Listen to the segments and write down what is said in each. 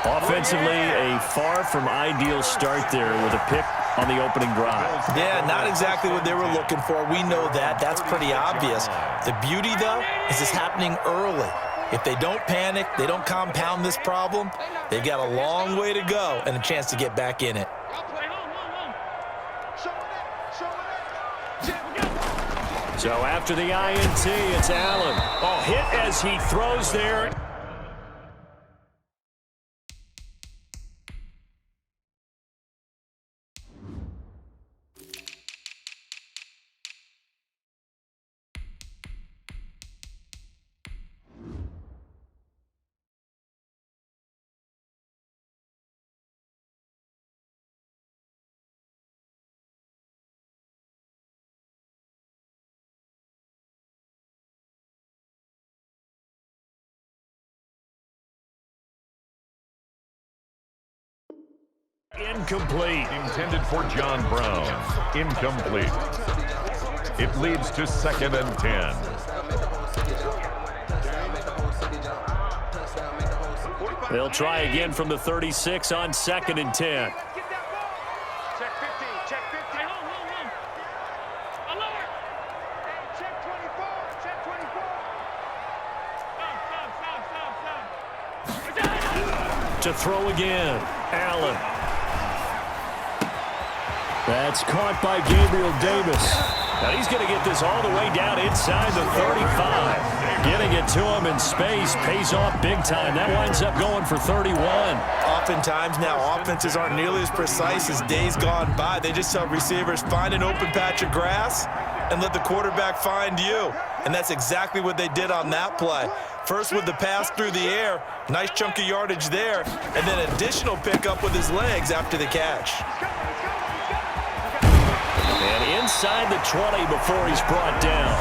Offensively, a far from ideal start there with a pick on the opening drive. Yeah, not exactly what they were looking for. We know that. That's pretty obvious. The beauty, though, is it's happening early. If they don't panic, they don't compound this problem, they've got a long way to go and a chance to get back in it. So after the INT, it's Allen. Oh, hit as he throws there. Incomplete. Intended for John Brown. Incomplete. It leads to 2nd and 10. They'll try again from the 36 on 2nd and 10. Check 15, check 15. Check 24, check 24. To throw again, Allen. That's caught by Gabriel Davis. Now he's going to get this all the way down inside the 35. Getting it to him in space pays off big time. That winds up going for 31. Oftentimes now, offenses aren't nearly as precise as days gone by. They just tell receivers, find an open patch of grass and let the quarterback find you. And that's exactly what they did on that play. First with the pass through the air, nice chunk of yardage there, and then additional pickup with his legs after the catch. And inside the 20 before he's brought down.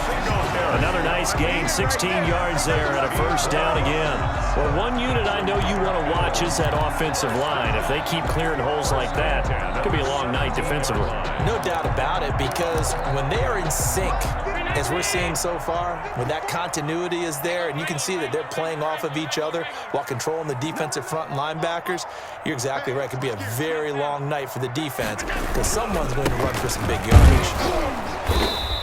Another nice gain, 16 yards there and a first down again. Well, one unit I know you want to watch is that offensive line. If they keep clearing holes like that, it could be a long night defensively. No doubt about it, because when they are in sync, as we're seeing so far, when that continuity is there and you can see that they're playing off of each other while controlling the defensive front and linebackers, you're exactly right. It could be a very long night for the defense because someone's going to run for some big yardage.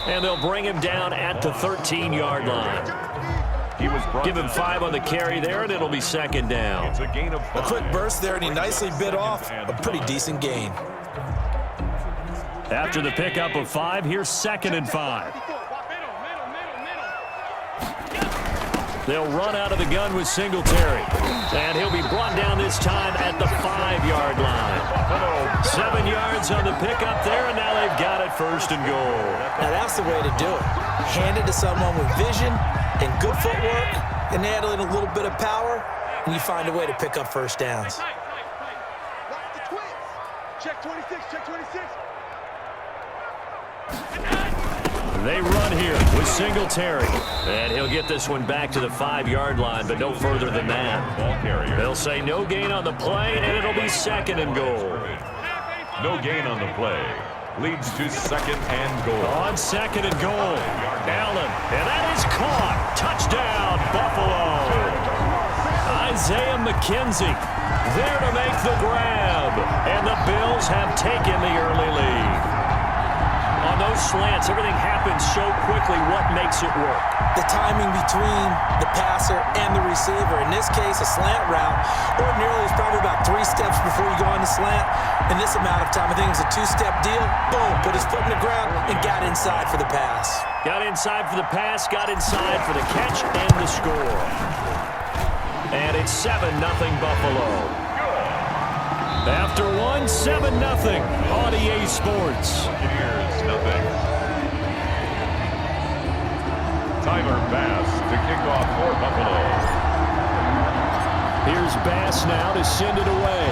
And they'll bring him down at the 13-yard line. Give him 5 on the carry there, and it'll be 2nd down. It's a gain of 5. A quick burst there, and he nicely bit off a pretty decent gain. After the pickup of 5, here's 2nd and 5. They'll run out of the gun with Singletary. And he'll be brought down this time at the 5-yard line. 7 yards on the pickup there, and now they've got it 1st and goal. Now that's the way to do it. Hand it to someone with vision and good footwork, and add in a little bit of power, and you find a way to pick up first downs. Check 26, check 26. They run here with Singletary. And he'll get this one back to the 5-yard line, but no further than that. They'll say no gain on the play, and it'll be 2nd and goal. No gain on the play. Leads to 2nd and goal. On 2nd and goal, Allen. And that is caught. Touchdown, Buffalo. Isaiah McKenzie there to make the grab. And the Bills have taken the early lead. On those slants, everything happens so quickly. What makes it work? The timing between the passer and the receiver. In this case, a slant route. Ordinarily, it's probably about 3 steps before you go on the slant. In this amount of time, I think it was a 2-step deal. Boom, put his foot in the ground and got inside for the pass. Got inside for the pass, got inside for the catch and the score. And it's 7-0 Buffalo. After one, 7-0 on EA Sports. Buccaneers, nothing. Tyler Bass to kick off for Buffalo. Here's Bass now to send it away.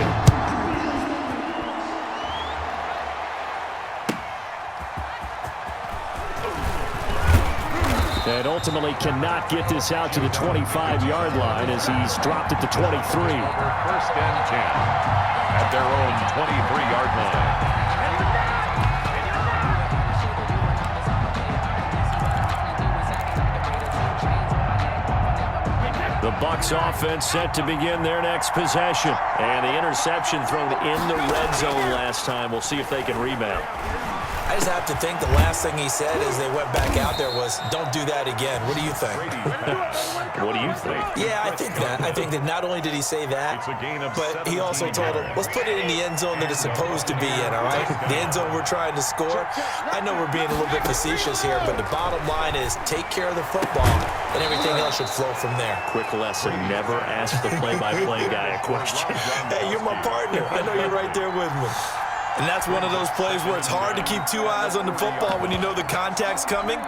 And ultimately cannot get this out to the 25-yard line as he's dropped it to 23. 1st and 10 at their own 23-yard line. The Bucs offense set to begin their next possession. And the interception thrown in the red zone last time. We'll see if they can rebound. I just have to think the last thing he said as they went back out there was, don't do that again. What do you think? What do you think? Yeah, I think that. I think that not only did he say that, but he also told him, let's put it in the end zone that it's supposed to be in, all right? The end zone we're trying to score. I know we're being a little bit facetious here, but the bottom line is take care of the football, and everything else should flow from there. Quick lesson, never ask the play-by-play guy a question. Hey, you're my partner. I know you're right there with me. And that's one of those plays where it's hard to keep two eyes on the football when you know the contact's coming,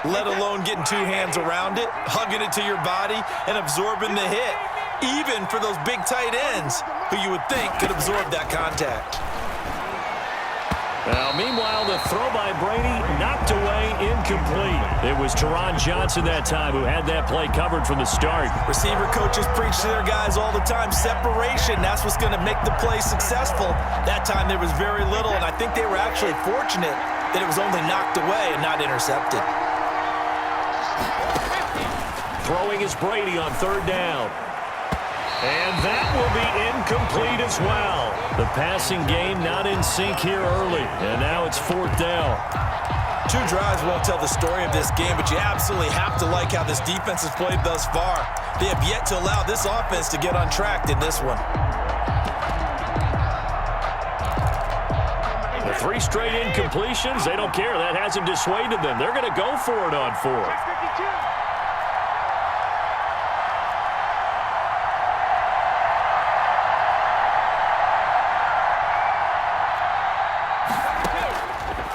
let alone getting two hands around it, hugging it to your body, and absorbing the hit, even for those big tight ends who you would think could absorb that contact. Well, meanwhile, the throw by Brady knocked away, incomplete. It was Teron Johnson that time who had that play covered from the start. Receiver coaches preach to their guys all the time, separation, that's what's going to make the play successful. That time there was very little, and I think they were actually fortunate that it was only knocked away and not intercepted. Throwing is Brady on third down. And that will be incomplete as well. The passing game not in sync here early. And now it's fourth down. Two drives won't tell the story of this game, but you absolutely have to like how this defense has played thus far. They have yet to allow this offense to get untracked in this one. The three straight incompletions, they don't care. That hasn't dissuaded them. They're going to go for it on fourth.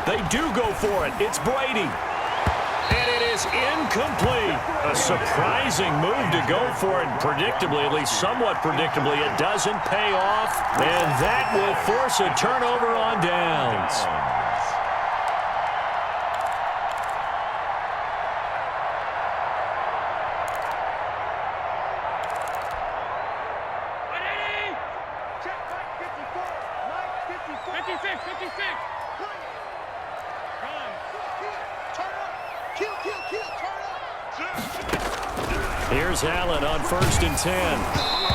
They do go for it. It's Brady. And it is incomplete. A surprising move to go for it. Predictably, at least somewhat predictably, it doesn't pay off. And that will force a turnover on downs. Here's Allen on 1st and 10.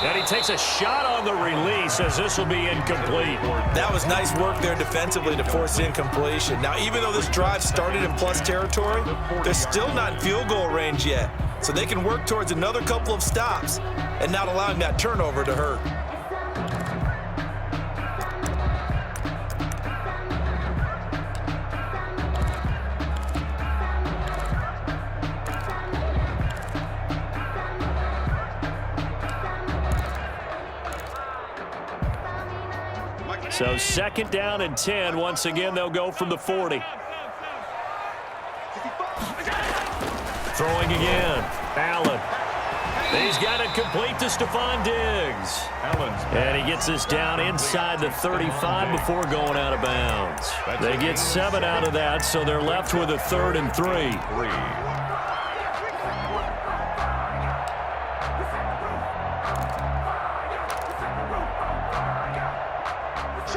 And he takes a shot on the release as this will be incomplete. That was nice work there defensively to force incompletion. Now, even though this drive started in plus territory, they're still not in field goal range yet. So they can work towards another couple of stops and not allowing that turnover to hurt. So 2nd down and 10. Once again, they'll go from the 40. Throwing again. Allen. He's got it complete to Stephon Diggs. And he gets this down inside the 35 before going out of bounds. They get 7 out of that, so they're left with a 3rd and 3.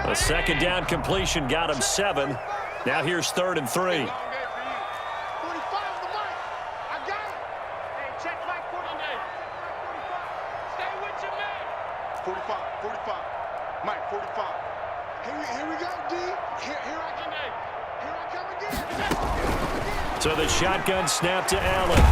A 2nd down completion got him 7. Now here's 3rd and 3. 45 on the mic. I got it. Hey, check Mike 48. 45. Stay with your man. 45. Mike 45. Here we go, D. Here I come again. So the shotgun snap to Allen.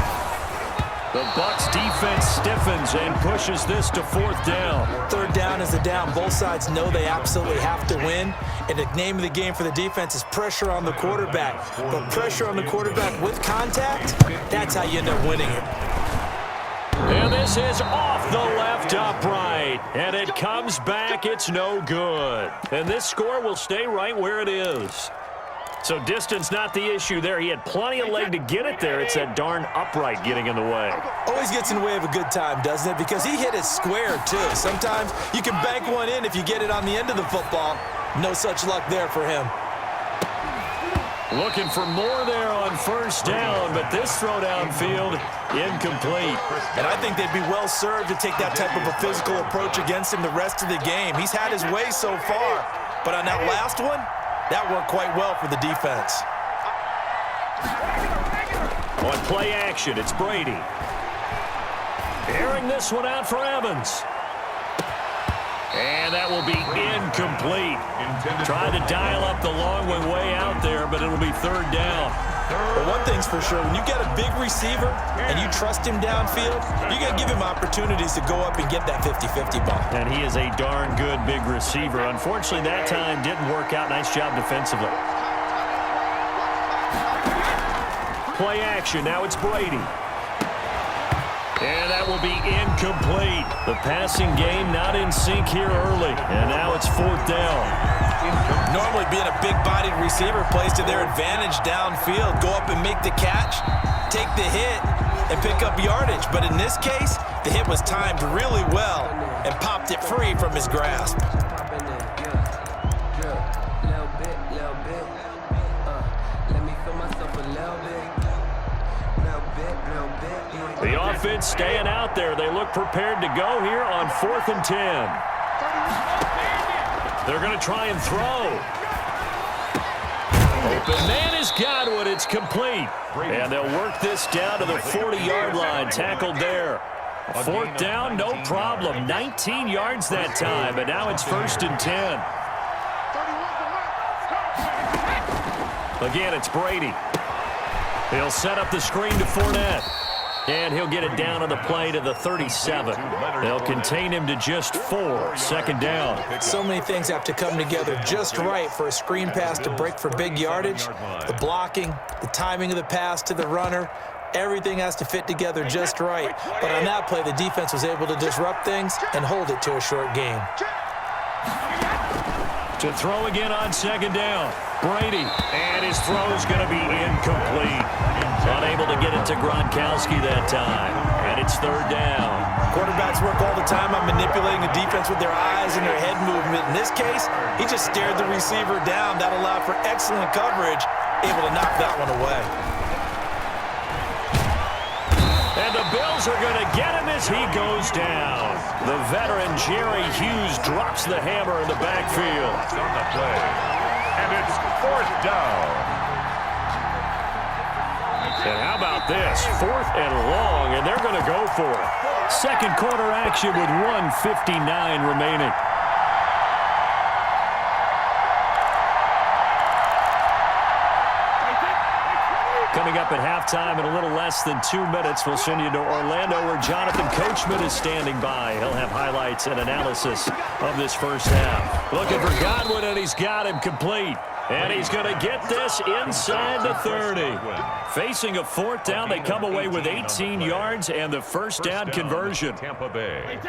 The Bucs defense stiffens and pushes this to 4th down. 3rd down is the down. Both sides know they absolutely have to win. And the name of the game for the defense is pressure on the quarterback. But pressure on the quarterback with contact, that's how you end up winning it. And this is off the left upright. And it comes back. It's no good. And this score will stay right where it is. So distance not the issue there. He had plenty of leg to get it there. It's that darn upright getting in the way. Always gets in the way of a good time, doesn't it? Because he hit it square, too. Sometimes you can bank one in if you get it on the end of the football. No such luck there for him. Looking for more there on 1st down, but this throw downfield, incomplete. And I think they'd be well served to take that type of a physical approach against him the rest of the game. He's had his way so far, but on that last one, that worked quite well for the defense. On play action, it's Brady. Airing this one out for Evans. And that will be incomplete. Tried to dial up the long way out there, but it'll be third down. Well, one thing's for sure, when you get a big receiver and you trust him downfield, you got to give him opportunities to go up and get that 50-50 ball. And he is a darn good big receiver. Unfortunately, that time didn't work out. Nice job defensively. Play action. Now it's Brady. And that will be incomplete. The passing game not in sync here early. And now it's fourth down. Normally being a big-bodied receiver plays to their advantage downfield. Go up and make the catch, take the hit, and pick up yardage. But in this case, the hit was timed really well and popped it free from his grasp. The offense staying out there. They look prepared to go here on 4th and 10. They're going to try and throw. Open man has got it. It's complete. And they'll work this down to the 40-yard line. Tackled there. Fourth down, no problem. 19 yards that time, but now it's 1st and 10. Again, it's Brady. He'll set up the screen to Fournette. And he'll get it down on the play to the 37. They'll contain him to just 4. Second down. So many things have to come together just right for a screen pass to break for big yardage. The blocking, the timing of the pass to the runner, everything has to fit together just right. But on that play, the defense was able to disrupt things and hold it to a short gain. To throw again on second down. Brady. And his throw is going to be incomplete. Unable to get it to Gronkowski that time. And it's third down. Quarterbacks work all the time on manipulating the defense with their eyes and their head movement. In this case, he just stared the receiver down. That allowed for excellent coverage, able to knock that one away. And the Bills are going to get him as he goes down. The veteran Jerry Hughes drops the hammer in the backfield. On the play. And it's fourth down. And how about this? 4th and long, and they're going to go for it. Second quarter action with 1:59 remaining. Coming up at halftime in a little less than 2 minutes, we'll send you to Orlando where Jonathan Coachman is standing by. He'll have highlights and analysis of this first half. Looking for Godwin, and he's got him complete. And he's going to get this inside the 30. Facing a fourth down, they come away with 18 yards and the first down conversion. Tampa Bay.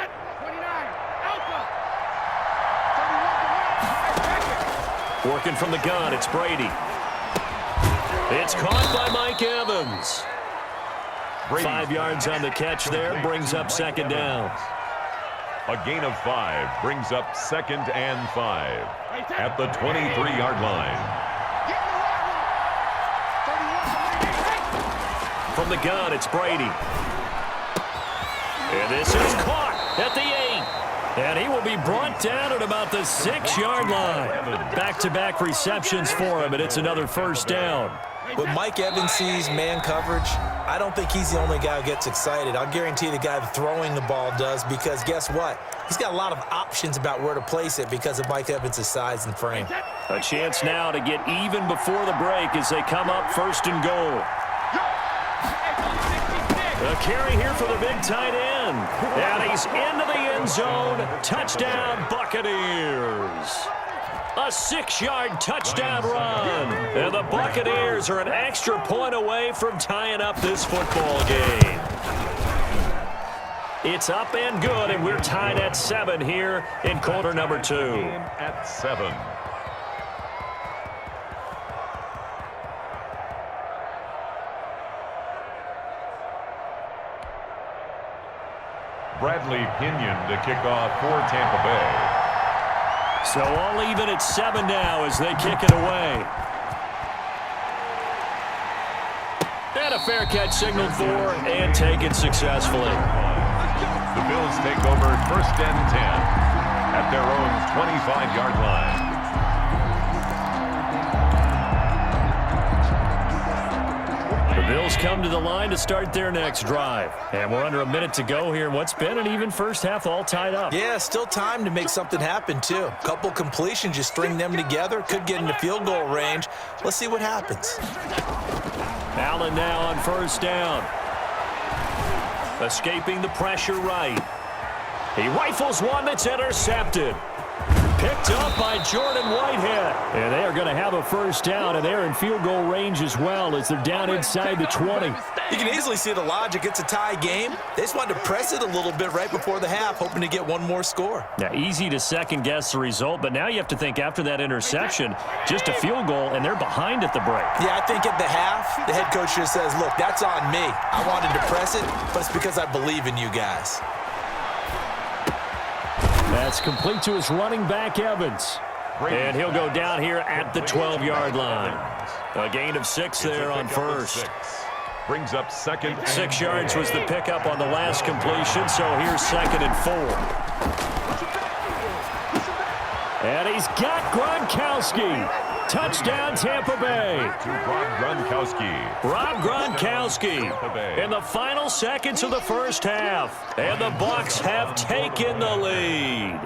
Working from the gun, it's Brady. It's caught by Mike Evans. 5 yards on the catch there, brings up second down. A gain of 5 brings up 2nd and 5 at the 23-yard line. From the gun, it's Brady. And this is caught at the 8. And he will be brought down at about the 6-yard line. Back-to-back receptions for him, and it's another first down. When Mike Evans sees man coverage, I don't think he's the only guy who gets excited. I'll guarantee the guy throwing the ball does, because guess what? He's got a lot of options about where to place it because of Mike Evans' size and frame. A chance now to get even before the break as they come up 1st and goal. A carry here for the big tight end. And he's into the end zone. Touchdown, Buccaneers. A 6-yard touchdown run. And the Buccaneers are an extra point away from tying up this football game. It's up and good, and we're tied at 7 here in quarter number 2. At 7. Bradley Pinion to kick off for Tampa Bay. So all even at 7 now as they kick it away. And a fair catch signaled for and taken successfully. The Bills take over 1st and 10 at their own 25-yard line. The Bills come to the line to start their next drive. And we're under a minute to go here in what's been an even first half, all tied up. Yeah, still time to make something happen, too. Couple completions, you string them together, could get into field goal range. Let's see what happens. Allen now on first down. Escaping the pressure right. He rifles one that's intercepted. Picked up by Jordan Whitehead. And they are going to have a first down, and they're in field goal range as well as they're down inside the 20. You can easily see the logic. It's a tie game. They just wanted to press it a little bit right before the half, hoping to get one more score. Now, easy to second-guess the result, but now you have to think after that interception, just a field goal, and they're behind at the break. Yeah, I think at the half, the head coach just says, look, that's on me. I wanted to press it, but it's because I believe in you guys. That's complete to his running back, Evans. And he'll go down here at the 12-yard line. A gain of 6 there on first. Brings up second. 6 yards was the pickup on the last completion, so here's 2nd and 4. And he's got Gronkowski. Touchdown, Tampa Bay. Rob Gronkowski in the final seconds of the first half. And the Bucs have taken the lead.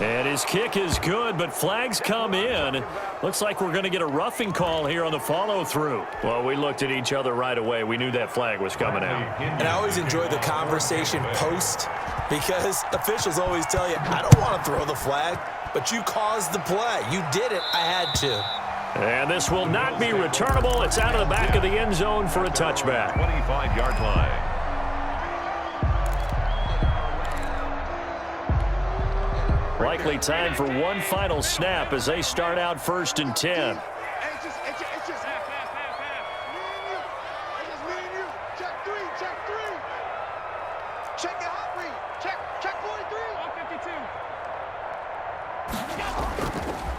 And his kick is good, but flags come in. Looks like we're going to get a roughing call here on the follow-through. Well, we looked at each other right away. We knew that flag was coming out. And I always enjoy the conversation post because officials always tell you, I don't want to throw the flag, but you caused the play. You did it. I had to. And this will not be returnable. It's out of the back of the end zone for a touchback. 25-yard line. Likely time for one final snap as they start out 1st and 10. It's just me and you. Check three. Check the hot read. Check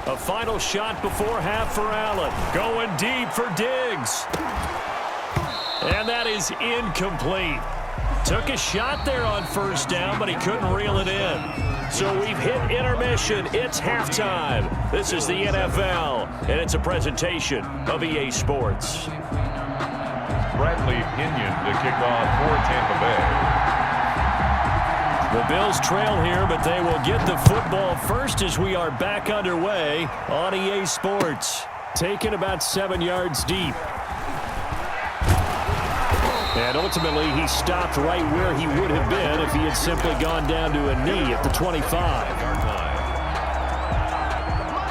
43. A final shot before half for Allen. Going deep for Diggs. And that is incomplete. Took a shot there on first down, but he couldn't reel it in. So we've hit intermission. It's halftime. This is the NFL, and it's a presentation of EA Sports. Bradley Pinion to kick off for Tampa Bay. The Bills trail here, but they will get the football first as we are back underway on EA Sports. Taken about 7 yards deep. And ultimately, he stopped right where he would have been if he had simply gone down to a knee at the 25.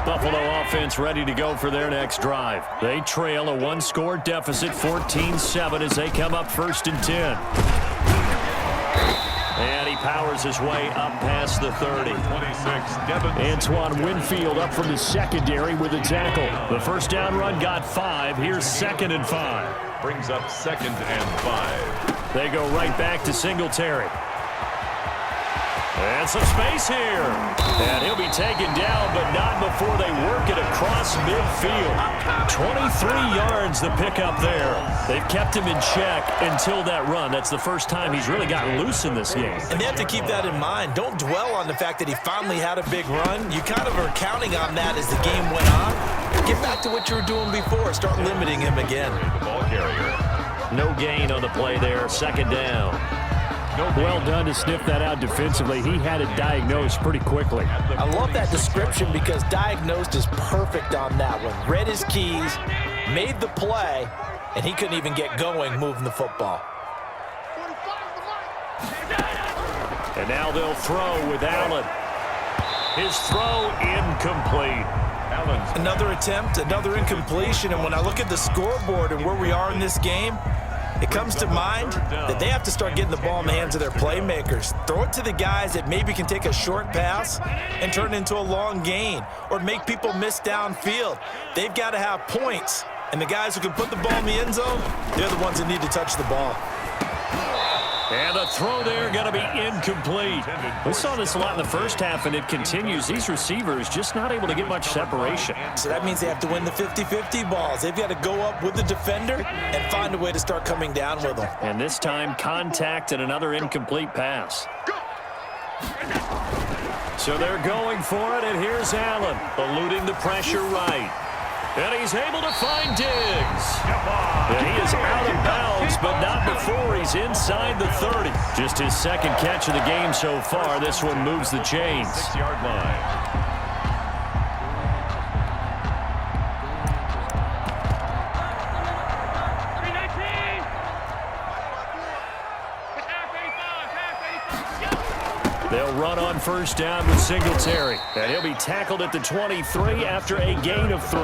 Buffalo offense ready to go for their next drive. They trail a one-score deficit, 14-7, as they come up 1st and 10. And he powers his way up past the 30. Antoine Winfield up from the secondary with a tackle. The first down run got 5. Here's 2nd and 5. Brings up 2nd and 5. They go right back to Singletary. And some space here. And he'll be taken down, but not before they work it across midfield. 23 yards the pickup there. They've kept him in check until that run. That's the first time he's really gotten loose in this game. And they have to keep that in mind. Don't dwell on the fact that he finally had a big run. You kind of are counting on that as the game went on. Get back to what you were doing before. Start limiting him again. The ball carrier. No gain on the play there. 2nd down. Well done to sniff that out defensively. He had it diagnosed pretty quickly. I love that description because diagnosed is perfect on that one. Read his keys, made the play, and he couldn't even get going moving the football. And now they'll throw with Allen. His throw incomplete. Another attempt, another incompletion, and when I look at the scoreboard and where we are in this game, it comes to mind that they have to start getting the ball in the hands of their playmakers. Throw it to the guys that maybe can take a short pass and turn it into a long gain or make people miss downfield. They've got to have points, and the guys who can put the ball in the end zone, they're the ones that need to touch the ball. And the throw there going to be incomplete. We saw this a lot in the first half, and it continues. These receivers just not able to get much separation. So that means they have to win the 50-50 balls. They've got to go up with the defender and find a way to start coming down with them. And this time, contact and another incomplete pass. So they're going for it, and here's Allen, eluding the pressure right. And he's able to find Diggs. And he is out of bounds, but not before he's inside the 30. Just his second catch of the game so far. This one moves the chains. 6-yard line. They'll run on first down with Singletary. And he'll be tackled at the 23 after a gain of 3.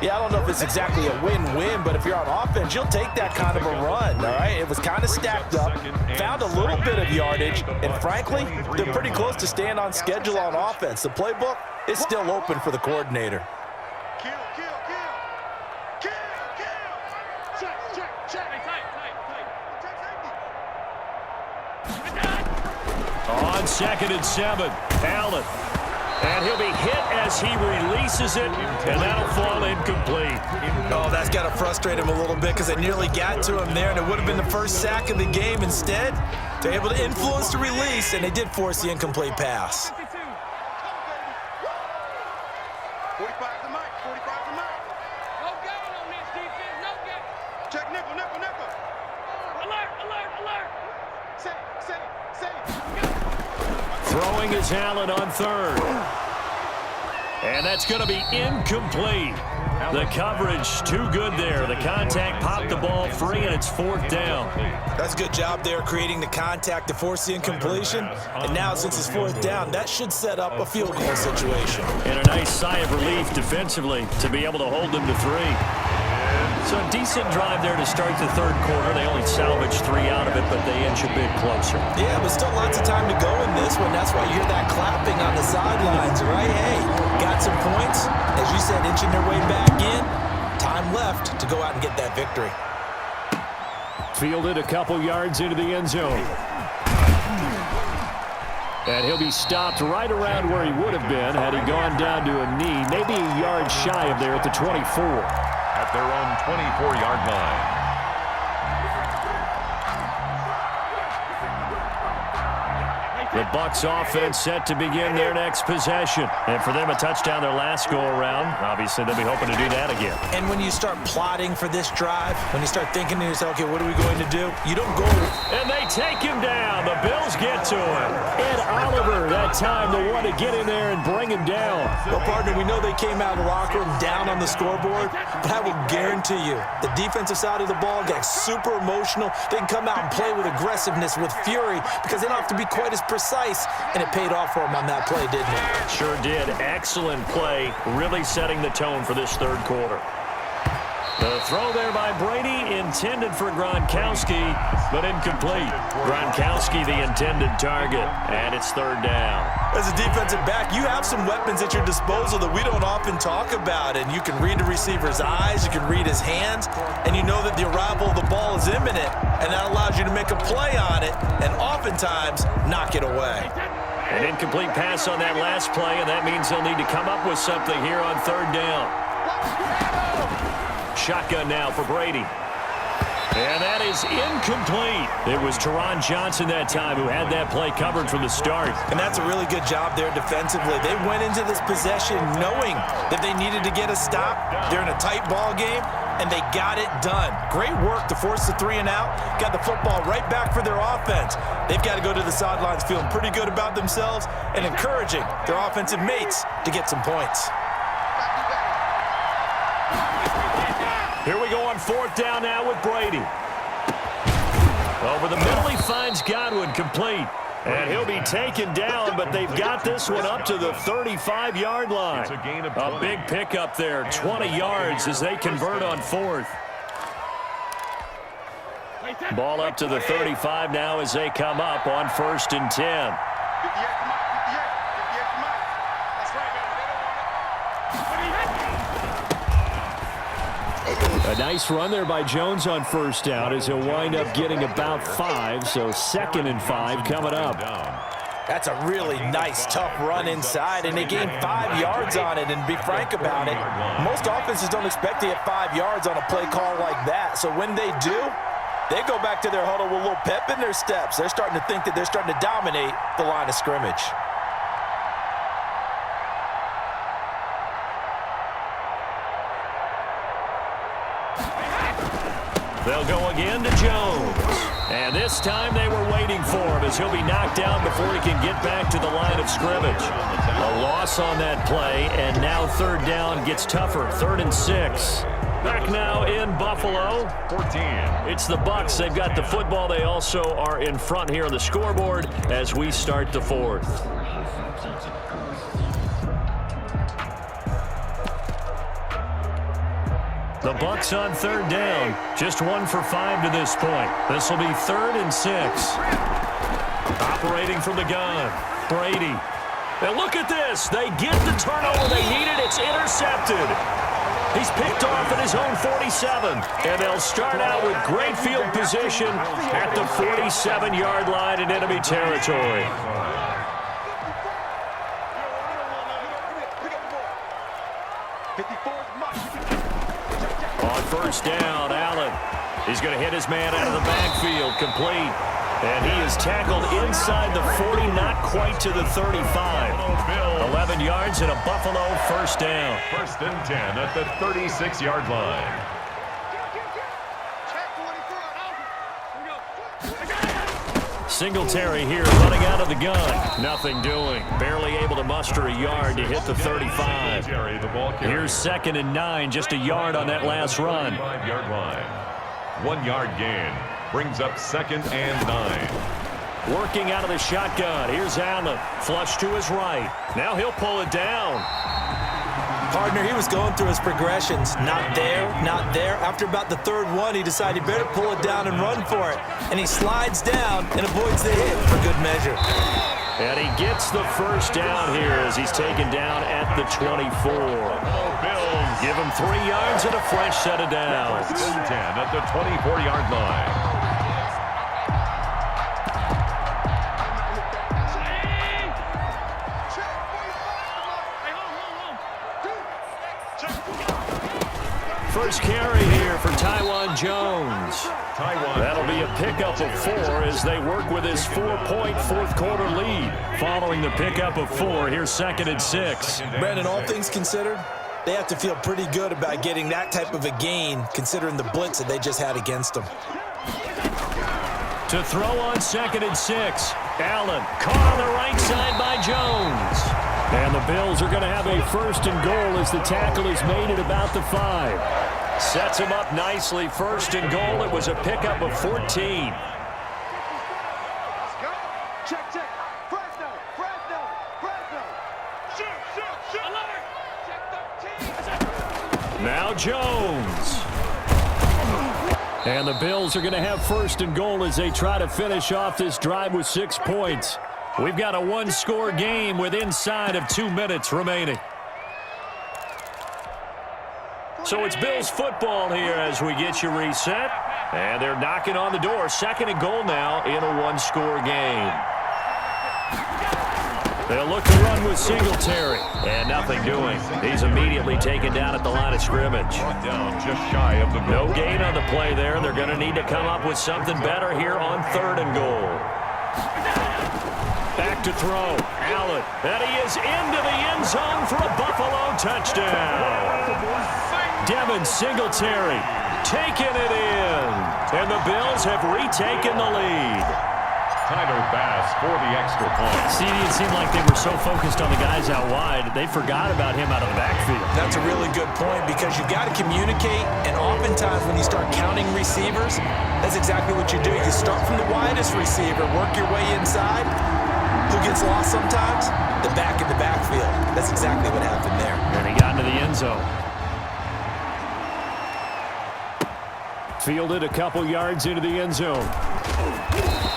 Yeah, I don't know if it's exactly a win-win, but if you're on offense, you'll take that kind of a run, all right? It was kind of stacked up, found a little bit of yardage, and frankly, they're pretty close to staying on schedule on offense. The playbook is still open for the coordinator. Kill, kill, kill. Kill, kill. Check, check, check. Tight. On 2nd and 7, Allen. And he'll be hit as he releases it, and that'll fall incomplete. Oh, that's got to frustrate him a little bit because they nearly got to him there, and it would have been the first sack of the game. Instead, they're able to influence the release, and they did force the incomplete pass. 45 to Mike, 45 to Mike. No gain on this defense, no gain. Check nickel. Alert. Safe. Throwing is Allen on 3rd. And that's going to be incomplete. The coverage too good there. The contact popped the ball free, and it's 4th down. That's a good job there creating the contact to force the incompletion. And now since it's 4th down, that should set up a field goal situation. And a nice sigh of relief defensively to be able to hold them to 3. So a decent drive there to start the 3rd quarter. They only salvaged 3 out of it, but they inch a bit closer. Yeah, but still lots of time to go in this one. That's why you hear that clapping on the sidelines, right? Hey, got some points. As you said, inching their way back in. Time left to go out and get that victory. Fielded a couple yards into the end zone. And he'll be stopped right around where he would have been had he gone down to a knee, maybe a yard shy of there at the 24. At their own 24-yard line. The Bucs offense set to begin their next possession. And for them, a touchdown their last go-around. Obviously, they'll be hoping to do that again. And when you start plotting for this drive, when you start thinking to yourself, okay, what are we going to do? You don't go. And they take him down. The Bills get to him. Ed Oliver, that time, the one to get in there and bring him down. Well, partner, we know they came out of the locker room down on the scoreboard, but I will guarantee you, the defensive side of the ball got super emotional. They can come out and play with aggressiveness, with fury, because they don't have to be quite as precise, and it paid off for them on that play, didn't it? Sure did. Excellent play, really setting the tone for this 3rd quarter. The throw there by Brady, intended for Gronkowski, but incomplete. Gronkowski, the intended target, and it's 3rd down. As a defensive back, you have some weapons at your disposal that we don't often talk about, and you can read the receiver's eyes, you can read his hands, and you know that the arrival of the ball is imminent, and that allows you to make a play on it, and oftentimes knock it away. An incomplete pass on that last play, and that means they'll need to come up with something here on 3rd down. Shotgun now for Brady. And that is incomplete. It was Teron Johnson that time who had that play covered from the start. And that's a really good job there defensively. They went into this possession knowing that they needed to get a stop. They're in a tight ball game, and they got it done. Great work to force the 3 and out. Got the football right back for their offense. They've got to go to the sidelines feeling pretty good about themselves and encouraging their offensive mates to get some points. Here we go on 4th down now with Brady. Over the middle, he finds Godwin complete. And he'll be taken down, but they've got this one up to the 35-yard line. It's a gain of A big pickup there, 20 yards as they convert on 4th. Ball up to the 35 now as they come up on 1st and 10. 58 to Mike, 58 to Mike. That's right, man. A nice run there by Jones on 1st down as he'll wind up getting about 5, so 2nd and 5 coming up. That's a really nice, tough run inside, and they gained 5 yards on it. And be frank about it, most offenses don't expect to get 5 yards on a play call like that. So when they do, they go back to their huddle with a little pep in their steps. They're starting to think that they're starting to dominate the line of scrimmage. They'll go again to Jones. And this time they were waiting for him as he'll be knocked down before he can get back to the line of scrimmage. A loss on that play, and now third down gets tougher. 3rd and 6. Back now in Buffalo. 14. It's the Bucs. They've got the football. They also are in front here on the scoreboard as we start the 4th. The Bucs on 3rd down. Just 1 for 5 to this point. This will be 3rd and 6. Operating from the gun. Brady. Now look at this. They get the turnover they needed. It's intercepted. He's picked off at his own 47. And they'll start out with great field position at the 47-yard line in enemy territory. On 1st down, Allen. He's going to hit his man out of the backfield, complete. And he is tackled inside the 40, not quite to the 35. 11 yards and a Buffalo 1st down. 1st and 10 at the 36-yard line. Singletary here running out of the gun. Nothing doing. Barely able to muster a yard to hit the 35. Here's 2nd and 9, just a yard on that last run. 5-yard line. 1-yard gain. Brings up 2nd and 9. Working out of the shotgun. Here's Allen. Flush to his right. Now he'll pull it down. Partner, he was going through his progressions. Not there, not there. After about the 3rd one, he decided he better pull it down and run for it. And he slides down and avoids the hit for good measure. And he gets the 1st down here as he's taken down at the 24. Bills. Give him 3 yards and a fresh set of downs. 1st and 10 at the 24-yard line. First carry here for Taiwan Jones. That'll be a pickup of 4 as they work with his 4-point 4th quarter lead. Following the pickup of 4, here's 2nd and 6. Brandon, all things considered, they have to feel pretty good about getting that type of a gain considering the blitz that they just had against them. To throw on 2nd and 6. Allen caught on the right side by Jones. And the Bills are going to have a 1st and goal as the tackle is made at about the 5. Sets him up nicely. 1st and goal. It was a pickup of 14. Check. Fresno. Shoot. Alert. Check 13. Now Jones. And the Bills are going to have 1st and goal as they try to finish off this drive with 6 points. We've got a 1-score game with inside of 2 minutes remaining. So it's Bills football here as we get you reset. And they're knocking on the door. 2nd and goal now in a 1-score game. They'll look to run with Singletary. And nothing doing. He's immediately taken down at the line of scrimmage. Down just shy of the goal. No gain on the play there. They're going to need to come up with something better here on 3rd and goal. Back to throw. Allen. And he is into the end zone for a Buffalo touchdown. Devin Singletary taking it in. And the Bills have retaken the lead. Tyler Bass for the extra point. See, it seemed like they were so focused on the guys out wide, they forgot about him out of the backfield. That's a really good point because you've got to communicate, and oftentimes when you start counting receivers, that's exactly what you do. You start from the widest receiver, work your way inside. Who gets lost sometimes? The back in the backfield. That's exactly what happened there. And he got into the end zone. Fielded a couple yards into the end zone.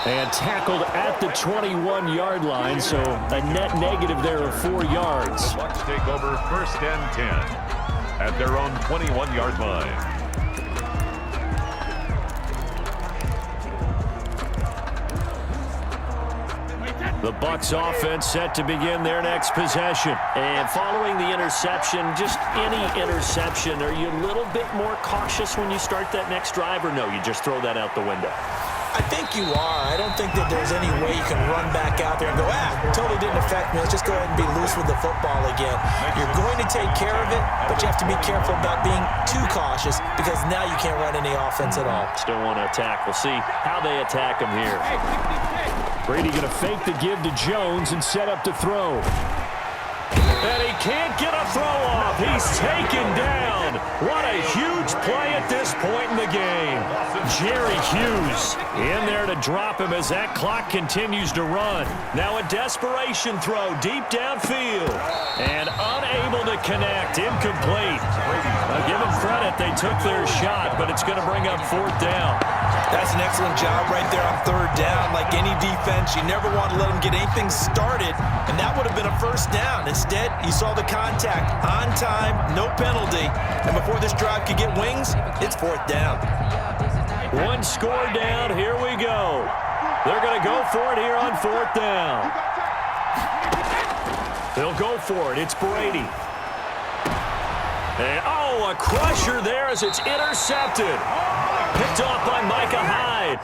And tackled at the 21-yard line, so a net negative there of 4 yards. The Bucs take over 1st and 10 at their own 21-yard line. The Bucs offense set to begin their next possession. And following the interception, just any interception, are you a little bit more cautious when you start that next drive, or no, you just throw that out the window? I think you are. I don't think that there's any way you can run back out there and go, totally didn't affect me. Let's just go ahead and be loose with the football again. You're going to take care of it, but you have to be careful about being too cautious because now you can't run any offense at all. Still want to attack. We'll see how they attack him here. Brady going to fake the give to Jones and set up to throw. And he can't get a throw off. He's taken down. What a huge play at this point in the game. Jerry Hughes in there to drop him as that clock continues to run. Now a desperation throw deep downfield. And unable to connect. Incomplete. Give them credit. They took their shot, but it's going to bring up 4th down. That's an excellent job right there on 3rd down. Like any defense, you never want to let them get anything started, and that would have been a 1st down. Instead, you saw the contact on time, no penalty, and before this drive could get wings, it's 4th down. 1 score down. Here we go. They're going to go for it here on 4th down. They'll go for it. It's Brady. And, a crusher there as it's intercepted. Picked off by Micah Hyde.